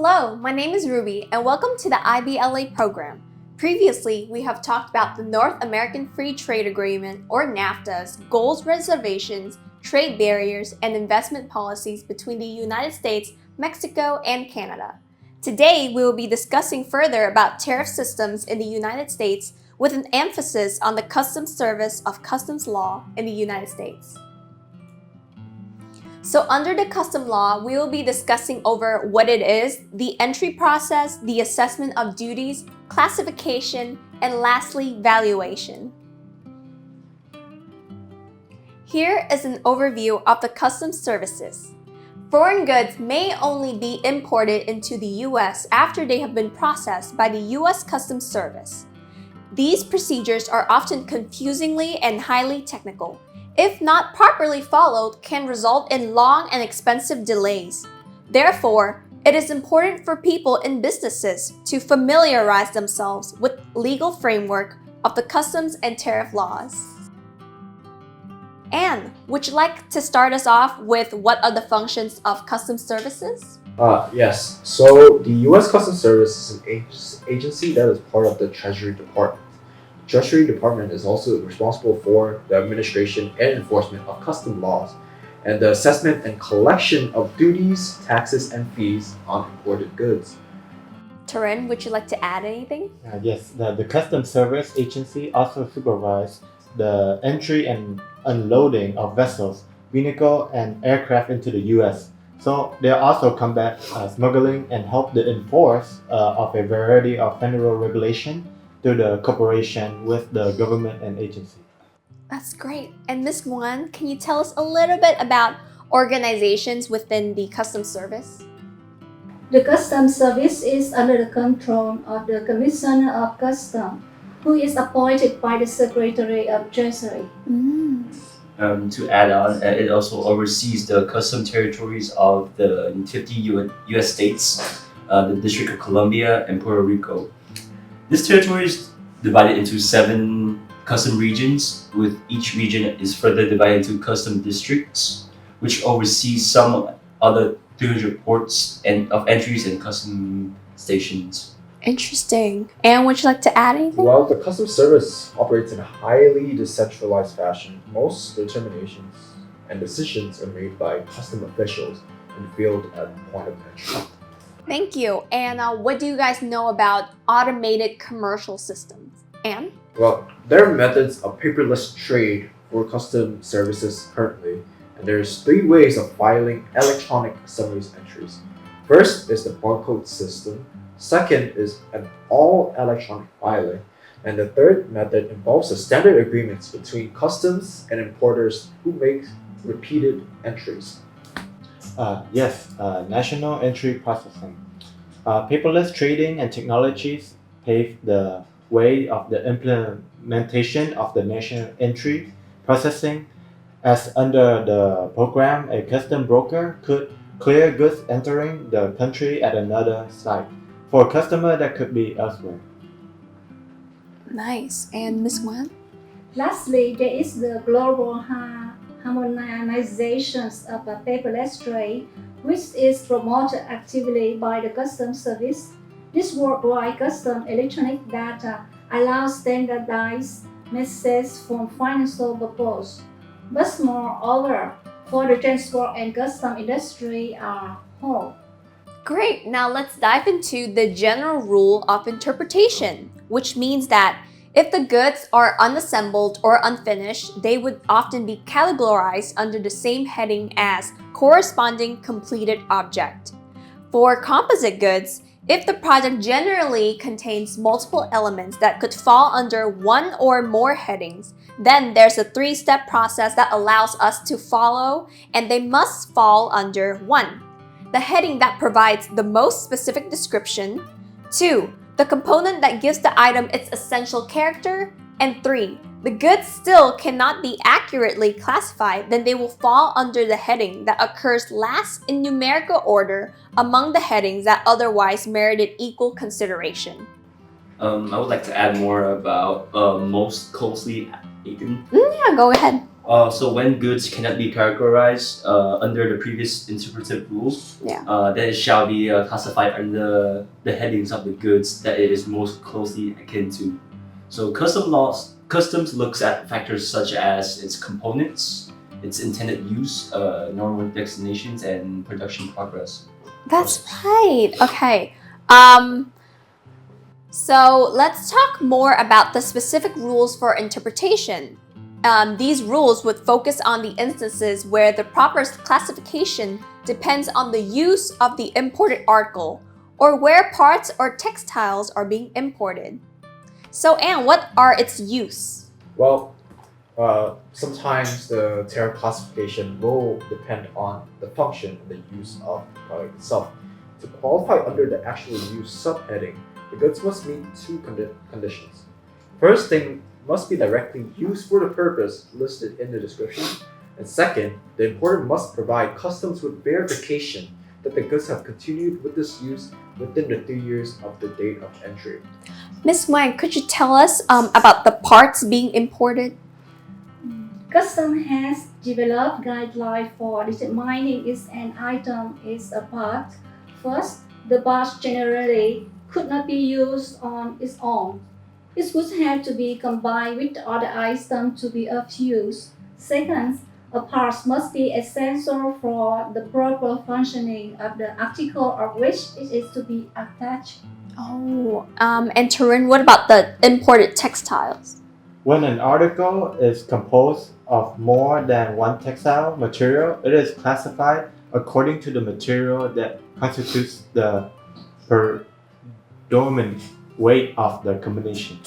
Hello, my name is Ruby and welcome to the IBLA program. Previously, we have talked about the North American Free Trade Agreement or NAFTA's goals, reservations, trade barriers, and investment policies between the United States, Mexico, and Canada. Today, we will be discussing further about tariff systems in the United States with an emphasis on the Customs Service of Customs Law in the United States. So under the custom law, we will be discussing over what it is, the entry process, the assessment of duties, classification, and lastly, valuation. Here is an overview of the customs services. Foreign goods may only be imported into the U.S. after they have been processed by the U.S. Customs Service. These procedures are often confusingly and highly technical. If not properly followed, can result in long and expensive delays. Therefore, it is important for people in businesses to familiarize themselves with legal framework of the customs and tariff laws. Anne, would you like to start us off with what are the functions of customs services? Yes. So the U.S. Customs Service is an agency that is part of the Treasury Department. The Treasury Department is also responsible for the administration and enforcement of custom laws and the assessment and collection of duties, taxes, and fees on imported goods. Taryn, would you like to add anything? Yes, the Customs Service Agency also supervises the entry and unloading of vessels, vehicle, and aircraft into the U.S. So they also combat smuggling and help to enforce of a variety of federal regulation through the cooperation with the government and agency. That's great. And Ms. Nguyen, can you tell us a little bit about organizations within the Customs Service? The Customs Service is under the control of the Commissioner of Customs, who is appointed by the Secretary of Treasury. To add on, it also oversees the custom territories of the 50 U.S. states, the District of Columbia, and Puerto Rico. This territory is divided into 7 custom regions, with each region is further divided into custom districts, which oversees some other 300 ports of entries and custom stations. Interesting. And would you like to add anything? Well, the Customs Service operates in a highly decentralized fashion. Most determinations and decisions are made by custom officials in the field at the point of entry. Thank you. And what do you guys know about automated commercial systems? Anne? Well, there are methods of paperless trade for customs services currently, and there's 3 ways of filing electronic summaries entries. First is the barcode system, second is an all-electronic filing, and the third method involves the standard agreements between customs and importers who make repeated entries. National entry processing. Paperless trading and technologies pave the way of the implementation of the national entry processing, as under the program, a custom broker could clear goods entering the country at another site for a customer that could be elsewhere. Nice. And Ms. Nguyen? Lastly, there is the global harmonization of a paperless trade, which is promoted actively by the Customs Service. This worldwide custom electronic data allows standardized messages for financial purposes, but moreover, for the transport and custom industry are whole. Great. Now let's dive into the general rule of interpretation, which means that if the goods are unassembled or unfinished, they would often be categorized under the same heading as corresponding completed object. For composite goods, if the project generally contains multiple elements that could fall under one or more headings, then there's a 3-step process that allows us to follow, and they must fall under 1. The heading that provides the most specific description, 2. The component that gives the item its essential character, and 3. The goods still cannot be accurately classified, then they will fall under the heading that occurs last in numerical order among the headings that otherwise merited equal consideration. I would like to add more about most closely aided. Yeah, go ahead. So when goods cannot be categorized under the previous interpretive rules, then it shall be classified under the headings of the goods that it is most closely akin to. So customs looks at factors such as its components, its intended use, normal destinations, and production progress. That's right. Okay. So let's talk more about the specific rules for interpretation. These rules would focus on the instances where the proper classification depends on the use of the imported article or where parts or textiles are being imported. So, Anne, what are its use? Well, sometimes the tariff classification will depend on the function and the use of the product itself. To qualify under the actual use subheading, the goods must meet two conditions. First, they must be directly used for the purpose listed in the description. And second, the importer must provide customs with verification that the goods have continued with this use within the 3 years of the date of entry. Ms. Nguyen, could you tell us about the parts being imported? Custom has developed guidelines for determining if an item is a part. First, the part generally could not be used on its own. It would have to be combined with other items to be of use. Second, a part must be essential for the proper functioning of the article of which it is to be attached. Oh, and Tarun, what about the imported textiles? When an article is composed of more than one textile material, it is classified according to the material that constitutes the predominant weight of the combination.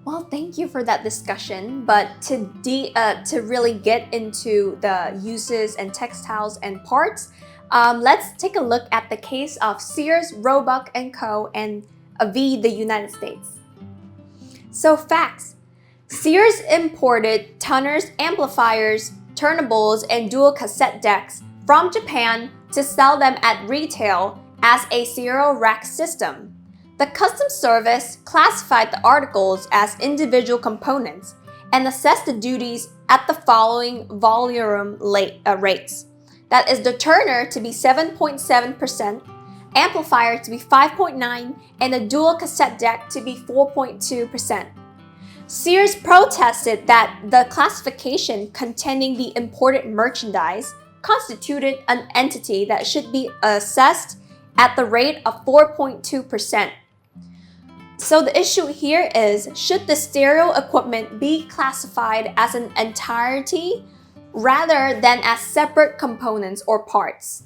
Well, thank you for that discussion. But to really get into the uses and textiles and parts, let's take a look at the case of Sears, Roebuck & Co. and v. the United States. So facts. Sears imported tuners, amplifiers, turnables, and dual cassette decks from Japan to sell them at retail as a serial rack system. The Customs Service classified the articles as individual components and assessed the duties at the following volume rates. That is the turner to be 7.7%, amplifier to be 5.9%, and the dual cassette deck to be 4.2%. Sears protested that the classification containing the imported merchandise constituted an entity that should be assessed at the rate of 4.2%. So the issue here is, should the stereo equipment be classified as an entirety rather than as separate components or parts?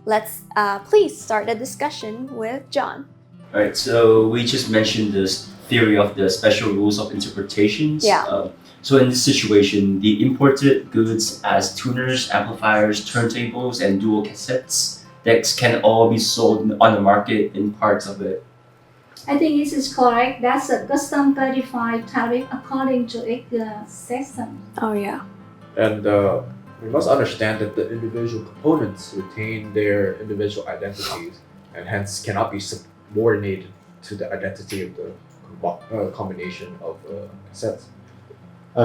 Let's please start the discussion with John. All right, so we just mentioned this theory of the special rules of interpretations. So in this situation, the imported goods as tuners, amplifiers, turntables, and dual cassettes decks can all be sold on the market in parts of it. I think this is correct. That's a custom codified tariff according to its section. Oh yeah. And we must understand that the individual components retain their individual identities and hence cannot be subordinated to the identity of the combination of cassettes.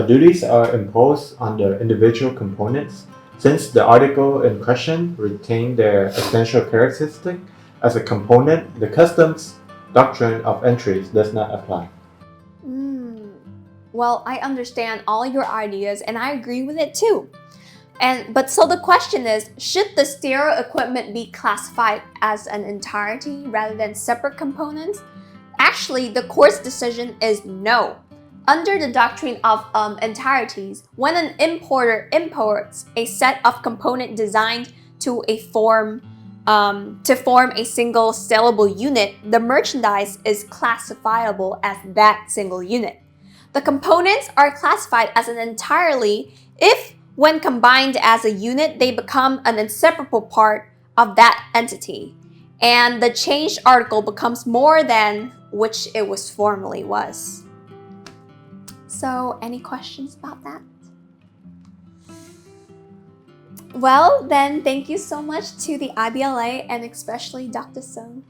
Duties are imposed on the individual components since the article in question retain their essential characteristic as a component. The customs doctrine of entries does not apply. Well, I understand all your ideas and I agree with it too. But so the question is, should the stereo equipment be classified as an entirety rather than separate components? Actually, the court's decision is no. Under the doctrine of entireties, when an importer imports a set of components designed to form a single sellable unit, the merchandise is classifiable as that single unit. The components are classified as an entirely if, when combined as a unit, they become an inseparable part of that entity, and the changed article becomes more than which it was formerly was. So, any questions about that? Well, then, thank you so much to the IBLA and especially Dr. Sung.